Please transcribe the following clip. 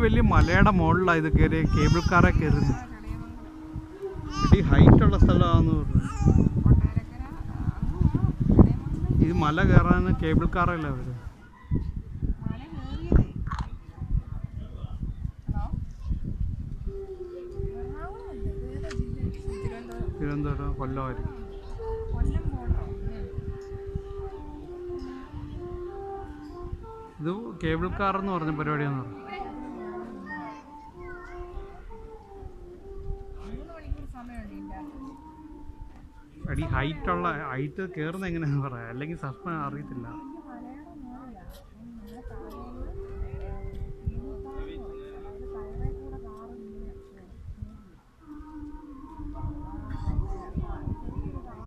വലിയ മലയുടെ മുകളിലാണ് ഇത് കയറി കേബിൾ കാറെ കയറുന്നു. ഇടി ഹൈറ്റുള്ള സ്ഥലമാണെന്ന് പറഞ്ഞു. ഇത് മല കയറാൻ കേബിൾ കാറല്ല അവര്. തിരുവനന്തപുരം കൊല്ലമായിരിക്കും. ഇത് കേബിൾ കാർ എന്ന് പറഞ്ഞ പരിപാടിയാന്ന് പറഞ്ഞു. അടി ഹൈറ്റ് കയറുന്ന എങ്ങനെയാണെന്ന് പറയാം, അല്ലെങ്കിൽ സസ്പെൻഷൻ അറിയത്തില്ല.